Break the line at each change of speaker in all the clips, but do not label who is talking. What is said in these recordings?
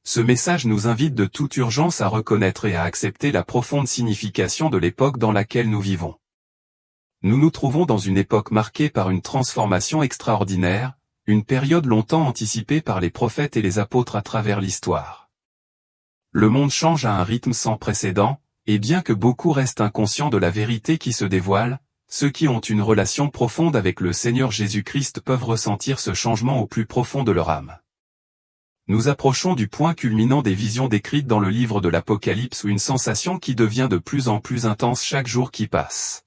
Ce message nous invite de toute urgence à reconnaître et à accepter la profonde signification de l'époque dans laquelle nous vivons. Nous nous trouvons dans une époque marquée par une transformation extraordinaire, une période longtemps anticipée par les prophètes et les apôtres à travers l'histoire. Le monde change à un rythme sans précédent, et bien que beaucoup restent inconscients de la vérité qui se dévoile, ceux qui ont une relation profonde avec le Seigneur Jésus-Christ peuvent ressentir ce changement au plus profond de leur âme. Nous approchons du point culminant des visions décrites dans le livre de l'Apocalypse où une sensation qui devient de plus en plus intense chaque jour qui passe.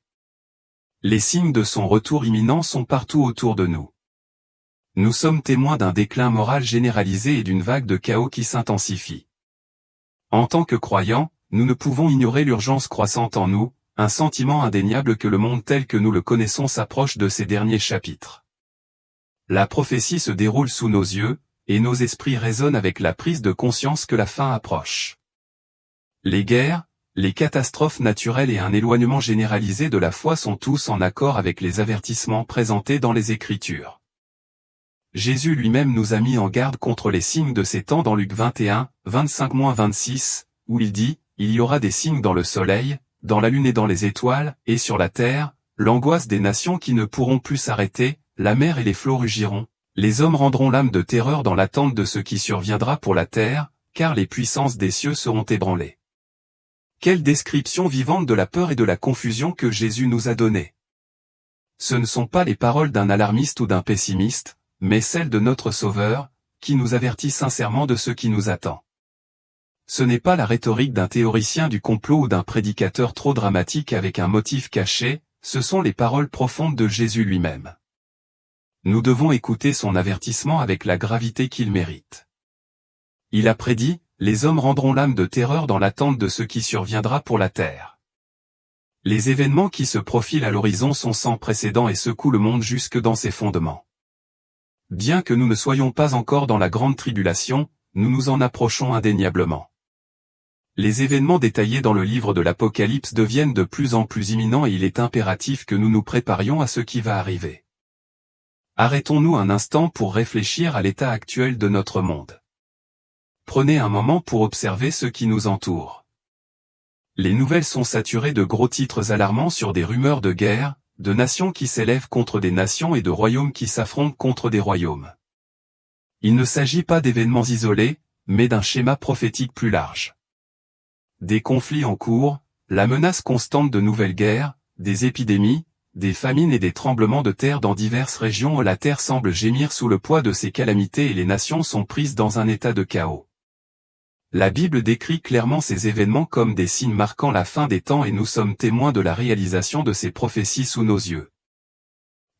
Les signes de son retour imminent sont partout autour de nous. Nous sommes témoins d'un déclin moral généralisé et d'une vague de chaos qui s'intensifie. En tant que croyants, nous ne pouvons ignorer l'urgence croissante en nous, un sentiment indéniable que le monde tel que nous le connaissons s'approche de ces derniers chapitres. La prophétie se déroule sous nos yeux, et nos esprits résonnent avec la prise de conscience que la fin approche. Les guerres, les catastrophes naturelles et un éloignement généralisé de la foi sont tous en accord avec les avertissements présentés dans les Écritures. Jésus lui-même nous a mis en garde contre les signes de ces temps dans Luc 21, 25-26, où il dit, « Il y aura des signes dans le soleil, dans la lune et dans les étoiles, et sur la terre, l'angoisse des nations qui ne pourront plus s'arrêter, la mer et les flots rugiront. Les hommes rendront l'âme de terreur dans l'attente de ce qui surviendra pour la terre, car les puissances des cieux seront ébranlées. » Quelle description vivante de la peur et de la confusion que Jésus nous a donnée. Ce ne sont pas les paroles d'un alarmiste ou d'un pessimiste, mais celles de notre Sauveur, qui nous avertit sincèrement de ce qui nous attend. Ce n'est pas la rhétorique d'un théoricien du complot ou d'un prédicateur trop dramatique avec un motif caché, ce sont les paroles profondes de Jésus lui-même. Nous devons écouter son avertissement avec la gravité qu'il mérite. Il a prédit, « Les hommes rendront l'âme de terreur dans l'attente de ce qui surviendra pour la terre. » Les événements qui se profilent à l'horizon sont sans précédent et secouent le monde jusque dans ses fondements. Bien que nous ne soyons pas encore dans la grande tribulation, nous nous en approchons indéniablement. Les événements détaillés dans le livre de l'Apocalypse deviennent de plus en plus imminents et il est impératif que nous nous préparions à ce qui va arriver. Arrêtons-nous un instant pour réfléchir à l'état actuel de notre monde. Prenez un moment pour observer ce qui nous entoure. Les nouvelles sont saturées de gros titres alarmants sur des rumeurs de guerre, de nations qui s'élèvent contre des nations et de royaumes qui s'affrontent contre des royaumes. Il ne s'agit pas d'événements isolés, mais d'un schéma prophétique plus large. Des conflits en cours, la menace constante de nouvelles guerres, des épidémies, des famines et des tremblements de terre dans diverses régions où la terre semble gémir sous le poids de ces calamités et les nations sont prises dans un état de chaos. La Bible décrit clairement ces événements comme des signes marquant la fin des temps et nous sommes témoins de la réalisation de ces prophéties sous nos yeux.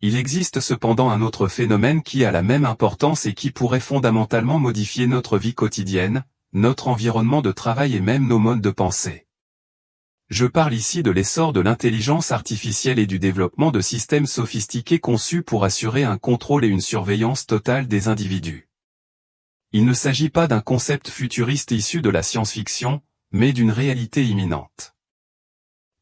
Il existe cependant un autre phénomène qui a la même importance et qui pourrait fondamentalement modifier notre vie quotidienne, notre environnement de travail et même nos modes de pensée. Je parle ici de l'essor de l'intelligence artificielle et du développement de systèmes sophistiqués conçus pour assurer un contrôle et une surveillance totale des individus. Il ne s'agit pas d'un concept futuriste issu de la science-fiction, mais d'une réalité imminente.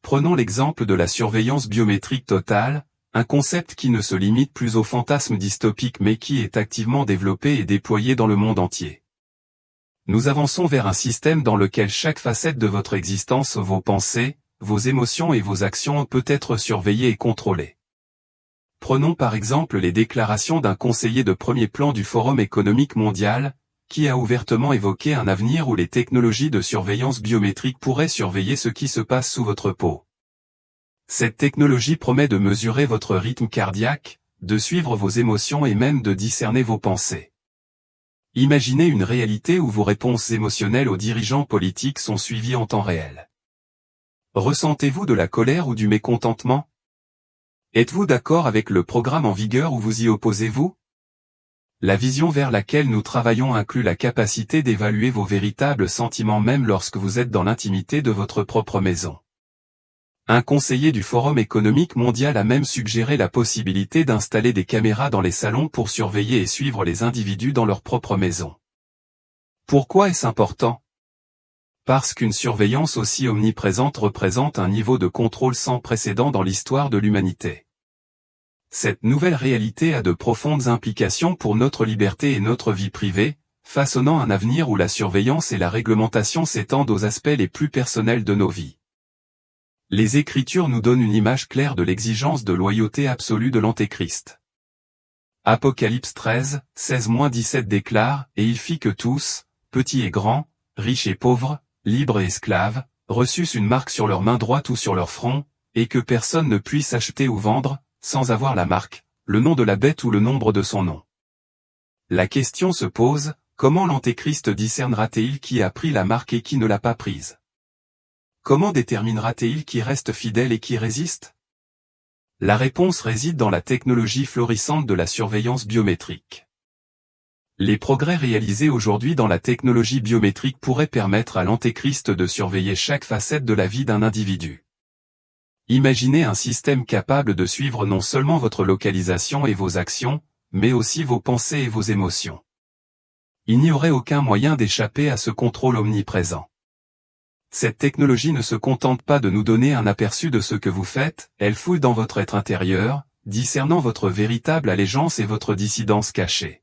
Prenons l'exemple de la surveillance biométrique totale, un concept qui ne se limite plus au fantasme dystopique mais qui est activement développé et déployé dans le monde entier. Nous avançons vers un système dans lequel chaque facette de votre existence, vos pensées, vos émotions et vos actions peut être surveillée et contrôlée. Prenons par exemple les déclarations d'un conseiller de premier plan du Forum économique mondial, qui a ouvertement évoqué un avenir où les technologies de surveillance biométrique pourraient surveiller ce qui se passe sous votre peau. Cette technologie promet de mesurer votre rythme cardiaque, de suivre vos émotions et même de discerner vos pensées. Imaginez une réalité où vos réponses émotionnelles aux dirigeants politiques sont suivies en temps réel. Ressentez-vous de la colère ou du mécontentement? Êtes-vous d'accord avec le programme en vigueur ou vous y opposez-vous? La vision vers laquelle nous travaillons inclut la capacité d'évaluer vos véritables sentiments même lorsque vous êtes dans l'intimité de votre propre maison. Un conseiller du Forum économique mondial a même suggéré la possibilité d'installer des caméras dans les salons pour surveiller et suivre les individus dans leur propre maison. Pourquoi est-ce important? Parce qu'une surveillance aussi omniprésente représente un niveau de contrôle sans précédent dans l'histoire de l'humanité. Cette nouvelle réalité a de profondes implications pour notre liberté et notre vie privée, façonnant un avenir où la surveillance et la réglementation s'étendent aux aspects les plus personnels de nos vies. Les Écritures nous donnent une image claire de l'exigence de loyauté absolue de l'Antéchrist. Apocalypse 13, 16-17 déclare « Et il fit que tous, petits et grands, riches et pauvres, libres et esclaves, reçussent une marque sur leur main droite ou sur leur front, et que personne ne puisse acheter ou vendre, sans avoir la marque, le nom de la bête ou le nombre de son nom. » La question se pose, comment l'Antéchrist discernera-t-il qui a pris la marque et qui ne l'a pas prise? Comment déterminera-t-il qui reste fidèle et qui résiste? La réponse réside dans la technologie florissante de la surveillance biométrique. Les progrès réalisés aujourd'hui dans la technologie biométrique pourraient permettre à l'Antéchrist de surveiller chaque facette de la vie d'un individu. Imaginez un système capable de suivre non seulement votre localisation et vos actions, mais aussi vos pensées et vos émotions. Il n'y aurait aucun moyen d'échapper à ce contrôle omniprésent. Cette technologie ne se contente pas de nous donner un aperçu de ce que vous faites, elle fouille dans votre être intérieur, discernant votre véritable allégeance et votre dissidence cachée.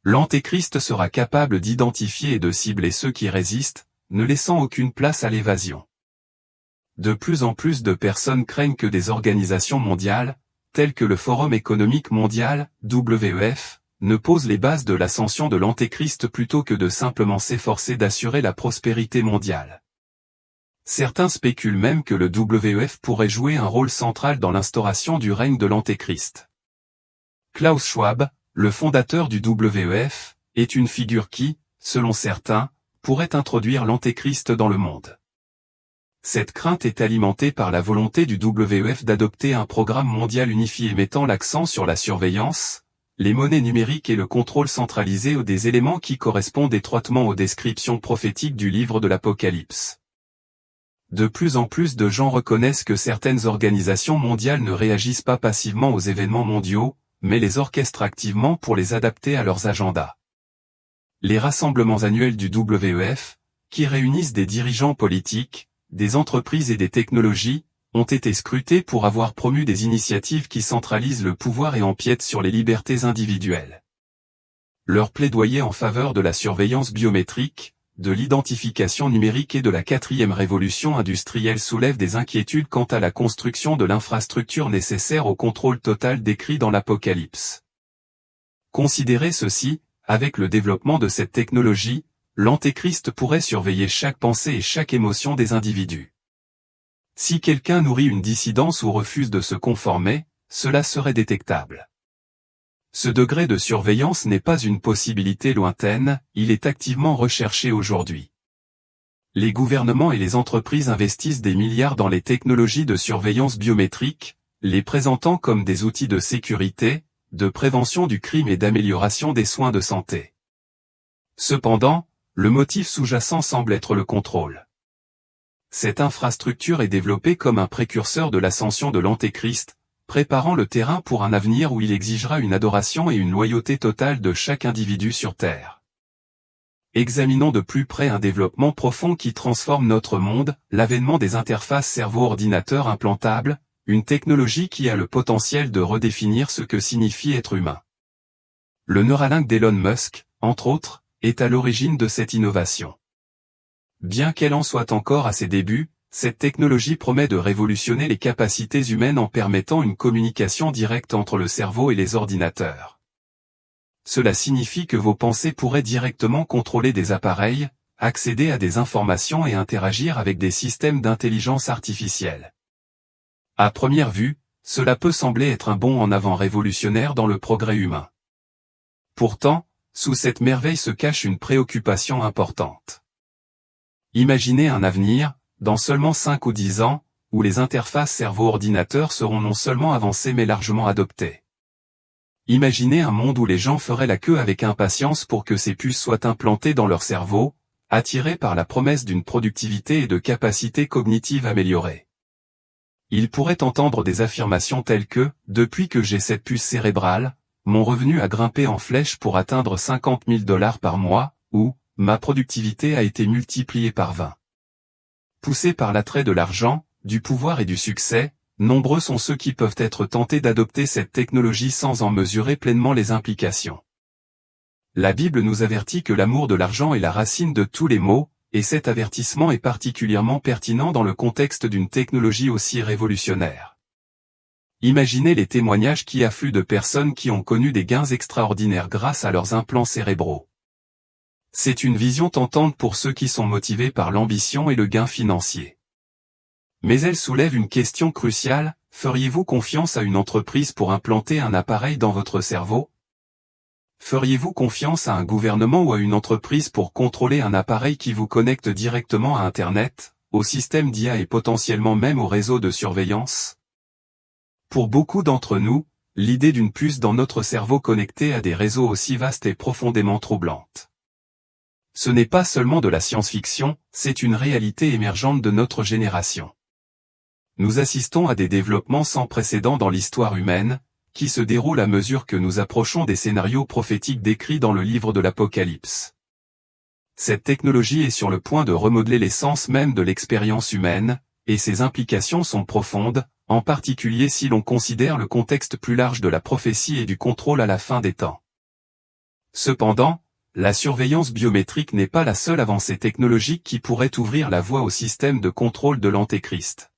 L'Antéchrist sera capable d'identifier et de cibler ceux qui résistent, ne laissant aucune place à l'évasion. De plus en plus de personnes craignent que des organisations mondiales, telles que le Forum économique mondial, WEF, ne posent les bases de l'ascension de l'Antéchrist plutôt que de simplement s'efforcer d'assurer la prospérité mondiale. Certains spéculent même que le WEF pourrait jouer un rôle central dans l'instauration du règne de l'Antéchrist. Klaus Schwab, le fondateur du WEF, est une figure qui, selon certains, pourrait introduire l'Antéchrist dans le monde. Cette crainte est alimentée par la volonté du WEF d'adopter un programme mondial unifié mettant l'accent sur la surveillance, les monnaies numériques et le contrôle centralisé des éléments qui correspondent étroitement aux descriptions prophétiques du livre de l'Apocalypse. De plus en plus de gens reconnaissent que certaines organisations mondiales ne réagissent pas passivement aux événements mondiaux, mais les orchestrent activement pour les adapter à leurs agendas. Les rassemblements annuels du WEF, qui réunissent des dirigeants politiques, des entreprises et des technologies, ont été scrutés pour avoir promu des initiatives qui centralisent le pouvoir et empiètent sur les libertés individuelles. Leur plaidoyer en faveur de la surveillance biométrique, de l'identification numérique et de la 4e révolution industrielle soulève des inquiétudes quant à la construction de l'infrastructure nécessaire au contrôle total décrit dans l'Apocalypse. Considérez ceci, avec le développement de cette technologie, l'Antéchrist pourrait surveiller chaque pensée et chaque émotion des individus. Si quelqu'un nourrit une dissidence ou refuse de se conformer, cela serait détectable. Ce degré de surveillance n'est pas une possibilité lointaine, il est activement recherché aujourd'hui. Les gouvernements et les entreprises investissent des milliards dans les technologies de surveillance biométrique, les présentant comme des outils de sécurité, de prévention du crime et d'amélioration des soins de santé. Cependant, le motif sous-jacent semble être le contrôle. Cette infrastructure est développée comme un précurseur de l'ascension de l'Antéchrist, préparant le terrain pour un avenir où il exigera une adoration et une loyauté totale de chaque individu sur Terre. Examinons de plus près un développement profond qui transforme notre monde, l'avènement des interfaces cerveau-ordinateur implantables, une technologie qui a le potentiel de redéfinir ce que signifie être humain. Le Neuralink d'Elon Musk, entre autres, est à l'origine de cette innovation. Bien qu'elle en soit encore à ses débuts, cette technologie promet de révolutionner les capacités humaines en permettant une communication directe entre le cerveau et les ordinateurs. Cela signifie que vos pensées pourraient directement contrôler des appareils, accéder à des informations et interagir avec des systèmes d'intelligence artificielle. À première vue, cela peut sembler être un bond en avant révolutionnaire dans le progrès humain. Pourtant, sous cette merveille se cache une préoccupation importante. Imaginez un avenir, dans seulement 5 ou 10 ans, où les interfaces cerveau-ordinateur seront non seulement avancées mais largement adoptées. Imaginez un monde où les gens feraient la queue avec impatience pour que ces puces soient implantées dans leur cerveau, attirés par la promesse d'une productivité et de capacités cognitives améliorées. Ils pourraient entendre des affirmations telles que « Depuis que j'ai cette puce cérébrale, mon revenu a grimpé en flèche pour atteindre 50 000 $ par mois » ou « Ma productivité a été multipliée par 20 ». Poussés par l'attrait de l'argent, du pouvoir et du succès, nombreux sont ceux qui peuvent être tentés d'adopter cette technologie sans en mesurer pleinement les implications. La Bible nous avertit que l'amour de l'argent est la racine de tous les maux, et cet avertissement est particulièrement pertinent dans le contexte d'une technologie aussi révolutionnaire. Imaginez les témoignages qui affluent de personnes qui ont connu des gains extraordinaires grâce à leurs implants cérébraux. C'est une vision tentante pour ceux qui sont motivés par l'ambition et le gain financier. Mais elle soulève une question cruciale, feriez-vous confiance à une entreprise pour implanter un appareil dans votre cerveau? Feriez-vous confiance à un gouvernement ou à une entreprise pour contrôler un appareil qui vous connecte directement à Internet, au système d'IA et potentiellement même au réseau de surveillance? Pour beaucoup d'entre nous, l'idée d'une puce dans notre cerveau connecté à des réseaux aussi vastes est profondément troublante. Ce n'est pas seulement de la science-fiction, c'est une réalité émergente de notre génération. Nous assistons à des développements sans précédent dans l'histoire humaine, qui se déroulent à mesure que nous approchons des scénarios prophétiques décrits dans le livre de l'Apocalypse. Cette technologie est sur le point de remodeler l'essence même de l'expérience humaine, et ses implications sont profondes, en particulier si l'on considère le contexte plus large de la prophétie et du contrôle à la fin des temps. Cependant, la surveillance biométrique n'est pas la seule avancée technologique qui pourrait ouvrir la voie au système de contrôle de l'Antéchrist.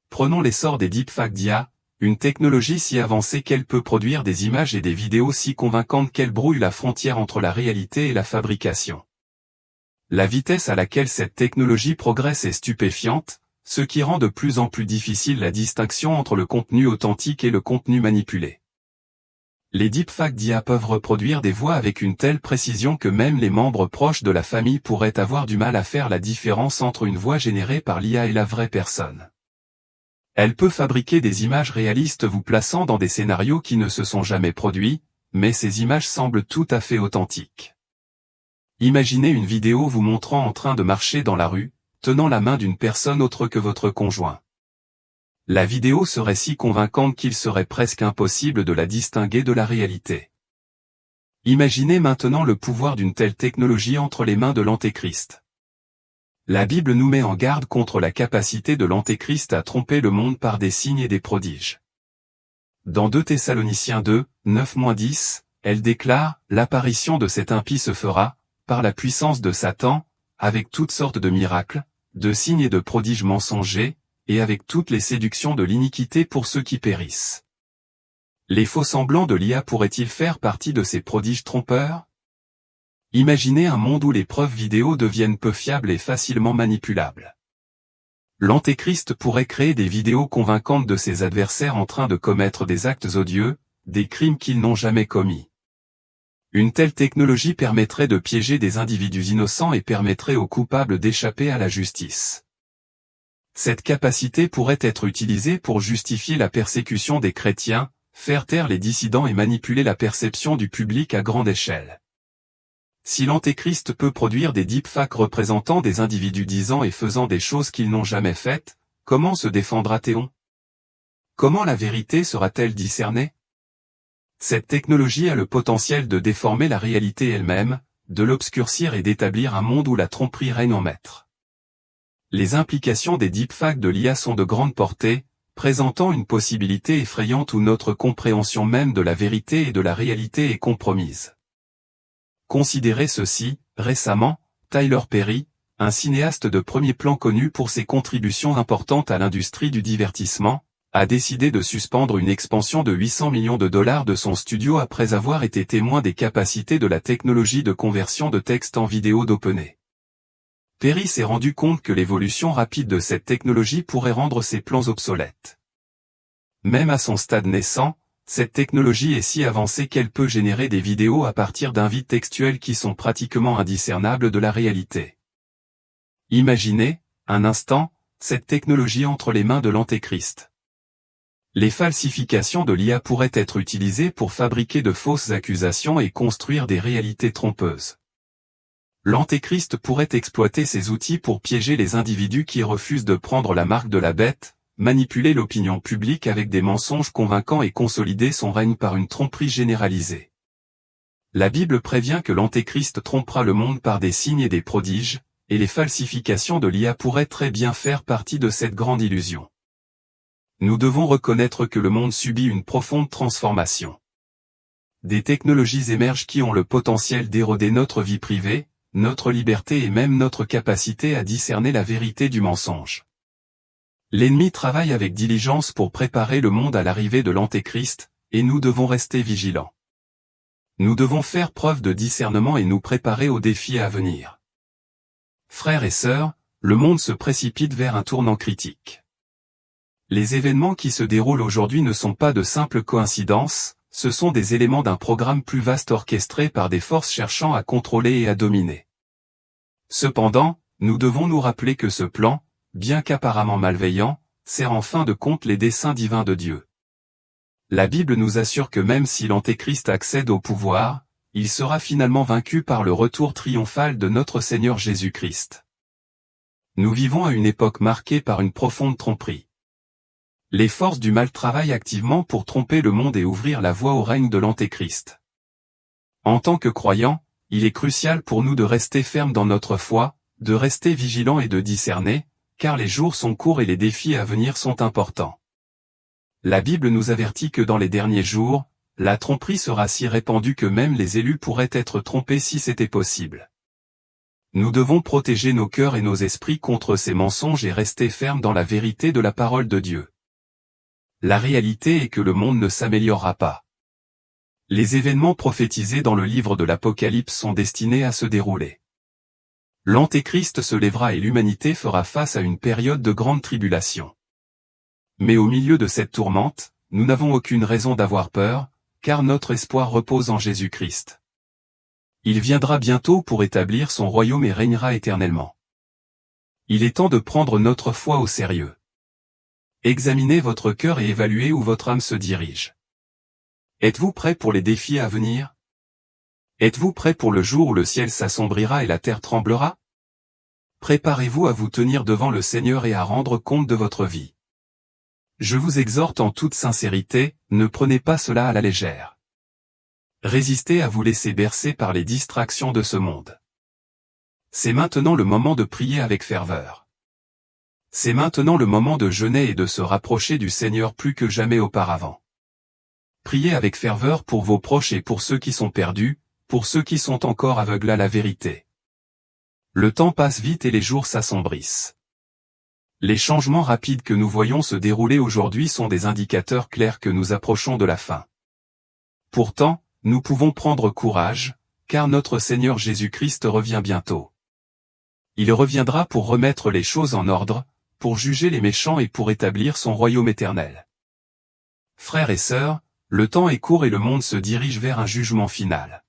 Prenons l'essor des deepfakes d'IA, une technologie si avancée qu'elle peut produire des images et des vidéos si convaincantes qu'elle brouille la frontière entre la réalité et la fabrication. La vitesse à laquelle cette technologie progresse est stupéfiante, ce qui rend de plus en plus difficile la distinction entre le contenu authentique et le contenu manipulé. Les deepfakes d'IA peuvent reproduire des voix avec une telle précision que même les membres proches de la famille pourraient avoir du mal à faire la différence entre une voix générée par l'IA et la vraie personne. Elle peut fabriquer des images réalistes vous plaçant dans des scénarios qui ne se sont jamais produits, mais ces images semblent tout à fait authentiques. Imaginez une vidéo vous montrant en train de marcher dans la rue, tenant la main d'une personne autre que votre conjoint. La vidéo serait si convaincante qu'il serait presque impossible de la distinguer de la réalité. Imaginez maintenant le pouvoir d'une telle technologie entre les mains de l'Antéchrist. La Bible nous met en garde contre la capacité de l'Antéchrist à tromper le monde par des signes et des prodiges. Dans 2 Thessaloniciens 2, 9-10, elle déclare « L'apparition de cet impie se fera, par la puissance de Satan, avec toutes sortes de miracles, de signes et de prodiges mensongers, et avec toutes les séductions de l'iniquité pour ceux qui périssent. » Les faux-semblants de l'IA pourraient-ils faire partie de ces prodiges trompeurs? Imaginez un monde où les preuves vidéo deviennent peu fiables et facilement manipulables. L'Antéchrist pourrait créer des vidéos convaincantes de ses adversaires en train de commettre des actes odieux, des crimes qu'ils n'ont jamais commis. Une telle technologie permettrait de piéger des individus innocents et permettrait aux coupables d'échapper à la justice. Cette capacité pourrait être utilisée pour justifier la persécution des chrétiens, faire taire les dissidents et manipuler la perception du public à grande échelle. Si l'Antéchrist peut produire des deepfakes représentant des individus disant et faisant des choses qu'ils n'ont jamais faites, comment se défendra-t-on? Comment la vérité sera-t-elle discernée? Cette technologie a le potentiel de déformer la réalité elle-même, de l'obscurcir et d'établir un monde où la tromperie règne en maître. Les implications des deepfakes de l'IA sont de grande portée, présentant une possibilité effrayante où notre compréhension même de la vérité et de la réalité est compromise. Considérez ceci, récemment, Tyler Perry, un cinéaste de premier plan connu pour ses contributions importantes à l'industrie du divertissement, a décidé de suspendre une expansion de 800 millions de dollars de son studio après avoir été témoin des capacités de la technologie de conversion de texte en vidéo d'OpenAI. Perry s'est rendu compte que l'évolution rapide de cette technologie pourrait rendre ses plans obsolètes. Même à son stade naissant, cette technologie est si avancée qu'elle peut générer des vidéos à partir d'invites textuels qui sont pratiquement indiscernables de la réalité. Imaginez, un instant, cette technologie entre les mains de l'Antéchrist. Les falsifications de l'IA pourraient être utilisées pour fabriquer de fausses accusations et construire des réalités trompeuses. L'Antéchrist pourrait exploiter ces outils pour piéger les individus qui refusent de prendre la marque de la bête, manipuler l'opinion publique avec des mensonges convaincants et consolider son règne par une tromperie généralisée. La Bible prévient que l'Antéchrist trompera le monde par des signes et des prodiges, et les falsifications de l'IA pourraient très bien faire partie de cette grande illusion. Nous devons reconnaître que le monde subit une profonde transformation. des technologies émergent qui ont le potentiel d'éroder notre vie privée, notre liberté et même notre capacité à discerner la vérité du mensonge. L'ennemi travaille avec diligence pour préparer le monde à l'arrivée de l'Antéchrist, et nous devons rester vigilants. Nous devons faire preuve de discernement et nous préparer aux défis à venir. Frères et sœurs, le monde se précipite vers un tournant critique. Les événements qui se déroulent aujourd'hui ne sont pas de simples coïncidences, ce sont des éléments d'un programme plus vaste orchestré par des forces cherchant à contrôler et à dominer. Cependant, nous devons nous rappeler que ce plan, bien qu'apparemment malveillant, sert en fin de compte les desseins divins de Dieu. La Bible nous assure que même si l'Antéchrist accède au pouvoir, il sera finalement vaincu par le retour triomphal de notre Seigneur Jésus-Christ. Nous vivons à une époque marquée par une profonde tromperie. Les forces du mal travaillent activement pour tromper le monde et ouvrir la voie au règne de l'Antéchrist. En tant que croyants, il est crucial pour nous de rester fermes dans notre foi, de rester vigilants et de discerner, car les jours sont courts et les défis à venir sont importants. La Bible nous avertit que dans les derniers jours, la tromperie sera si répandue que même les élus pourraient être trompés si c'était possible. Nous devons protéger nos cœurs et nos esprits contre ces mensonges et rester fermes dans la vérité de la parole de Dieu. La réalité est que le monde ne s'améliorera pas. Les événements prophétisés dans le livre de l'Apocalypse sont destinés à se dérouler. L'Antéchrist se lèvera et l'humanité fera face à une période de grande tribulation. Mais au milieu de cette tourmente, nous n'avons aucune raison d'avoir peur, car notre espoir repose en Jésus-Christ. Il viendra bientôt pour établir son royaume et régnera éternellement. Il est temps de prendre notre foi au sérieux. Examinez votre cœur et évaluez où votre âme se dirige. Êtes-vous prêt pour les défis à venir? Êtes-vous prêt pour le jour où le ciel s'assombrira et la terre tremblera? Préparez-vous à vous tenir devant le Seigneur et à rendre compte de votre vie. Je vous exhorte en toute sincérité, ne prenez pas cela à la légère. Résistez à vous laisser bercer par les distractions de ce monde. C'est maintenant le moment de prier avec ferveur. C'est maintenant le moment de jeûner et de se rapprocher du Seigneur plus que jamais auparavant. Priez avec ferveur pour vos proches et pour ceux qui sont perdus, pour ceux qui sont encore aveugles à la vérité. Le temps passe vite et les jours s'assombrissent. Les changements rapides que nous voyons se dérouler aujourd'hui sont des indicateurs clairs que nous approchons de la fin. Pourtant, nous pouvons prendre courage, car notre Seigneur Jésus-Christ revient bientôt. Il reviendra pour remettre les choses en ordre, pour juger les méchants et pour établir son royaume éternel. Frères et sœurs, le temps est court et le monde se dirige vers un jugement final.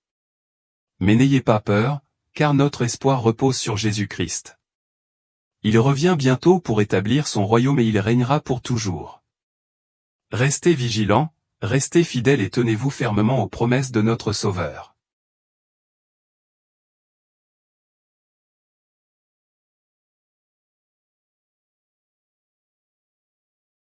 Mais n'ayez pas peur, car notre espoir repose sur Jésus-Christ. Il revient bientôt pour établir son royaume et il régnera pour toujours. Restez vigilants, restez fidèles et tenez-vous fermement aux promesses de notre Sauveur.